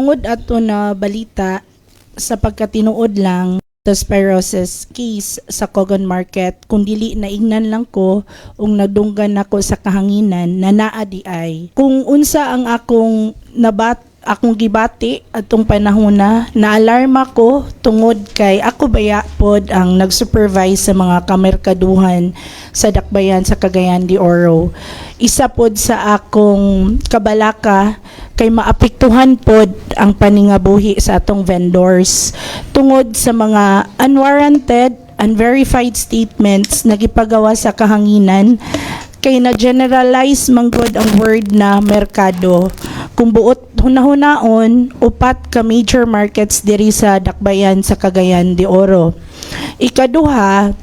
tungod ato na balita sa pagkatinuod lang leptospirosis case sa Cogon Market, kung dili naingnan lang ko ung nagdunggan ako sa kahanginan na naa di ay. Kung unsa ang akong gibati atong panahon na alarma ko tungod kay ako baya pod ang nag-supervise sa mga kamerkaduhan sa dakbayan sa Cagayan de Oro. Isa pod sa akong kabalaka kay maapektuhan pod ang paningabuhi sa atong vendors tungod sa mga unwarranted, unverified statements na gipagawa sa kahanginan kay na-generalize manggod ang word na merkado. Kung buot hunahunaon, upat ka major markets diri sa dakbayan sa Cagayan de Oro. Ikaduha,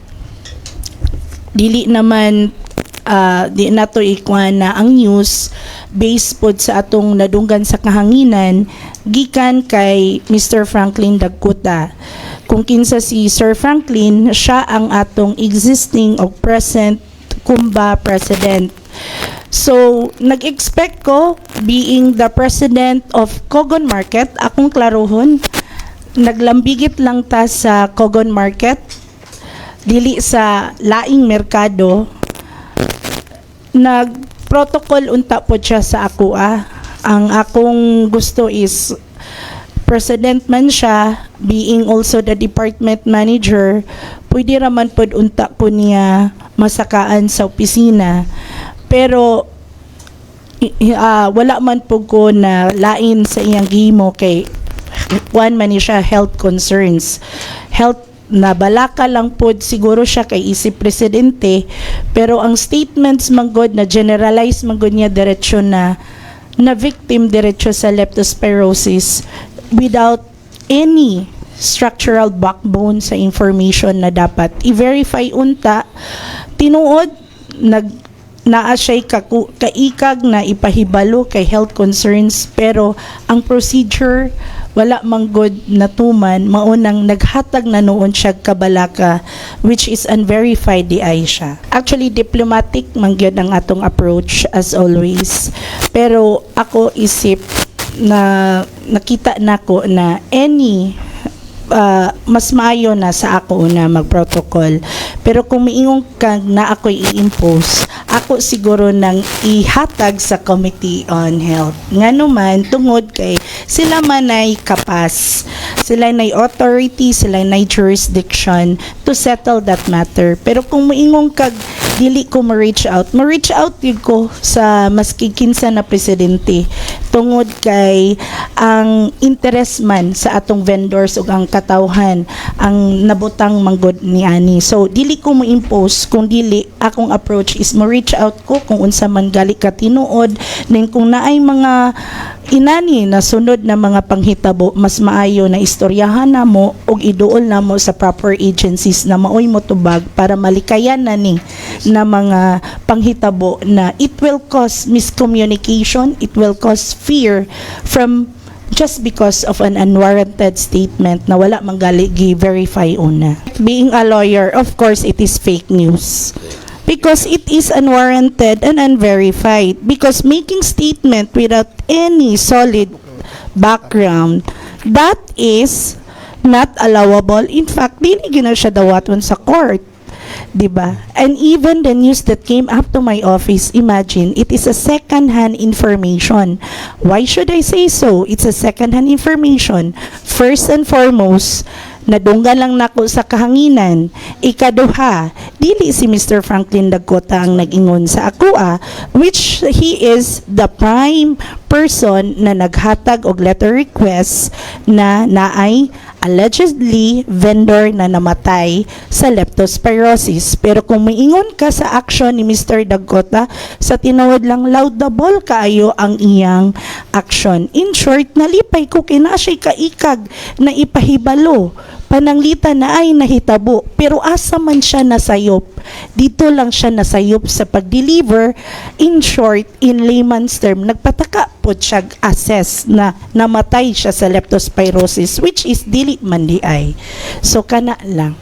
dili naman di nato ikuan na ang news based pod sa atong nadunggan sa kahanginan gikan kay Mr. Franklin Dagkuta. Kung kinsa si Sir Franklin, siya ang atong existing o present Kumba President. So, nag-expect ko, being the president of Cogon Market, akong klarohon, naglambigit lang ta sa Cogon Market, dili sa laing merkado, nag-protocol unta po siya sa ako. Ang akong gusto is, president man siya, being also the department manager, pwede raman pod unta po niya masakaan sa opisina. Pero wala man po ko na lain sa iyang gihimo kay one man siya health concerns. Health na balaka lang po siguro siya kay isip presidente, pero ang statements manggod na generalize manggod niya diretso na victim diretso sa leptospirosis without any structural backbone sa information na dapat i-verify unta tinuod naa siya'y kaikag na ipahibalo kay health concerns, pero ang procedure wala manggod natuman, maunang naghatag na noon siya kabalaka which is unverified di ay siya. Actually diplomatic mangyod ang atong approach as always, pero ako isip na nakita nako na any mas maayo na sa ako na mag-protocol. Pero kung miingong kag na ako'y i-impose, ako siguro nang ihatag sa Committee on Health. Nga naman, tungod kay sila man ay kapas, sila nay authority, sila nay jurisdiction to settle that matter. Pero kung miingong kag dili ko ma-reach out yun ko sa maski kinsa na presidente tungod kay ang interest man sa atong vendors ug ang katawhan ang nabutang manggod ni ani. So dili ko mo-impose, kung dili akong approach is mo-reach out ko kung unsa man gali ka tinuod, ning kung naay mga inani na sunod na mga panghitabo, mas maayo na istoryahan na mo ug iduol na mo sa proper agencies na maoy motubag para malikayan na ni na mga panghitabo na it will cause miscommunication, it will cause fear from just because of an unwarranted statement na wala manggali gi-verify una. Being a lawyer, of course, it is fake news. Because it is unwarranted and unverified. Because making statement without any solid background, that is not allowable. In fact, dili gina siya dawaton sa court. Diba? And even the news that came up to my office, imagine, it is a second-hand information. Why should I say so? It's a second-hand information. First and foremost, nadunggan lang nako sa kahanginan. Ikaduha, dili si Mr. Franklin Dagkuta ang nag-ingon sa ako which he is the prime person na naghatag og letter request na naay allegedly vendor na namatay sa leptospirosis. Pero kung maingon ka sa action ni Mr. Dagkuta, sa tinuod lang laudable kaayo ang iyang action. In short, nalipay ko kina siya'y kaikag na ipahibalo pananglita na ay nahitabo, pero asa man siya nasayop, dito lang siya nasayop sa pag-deliver. In short, in layman's term, nagpataka po siya assess na namatay siya sa leptospirosis, which is dili man di ay. So kana lang.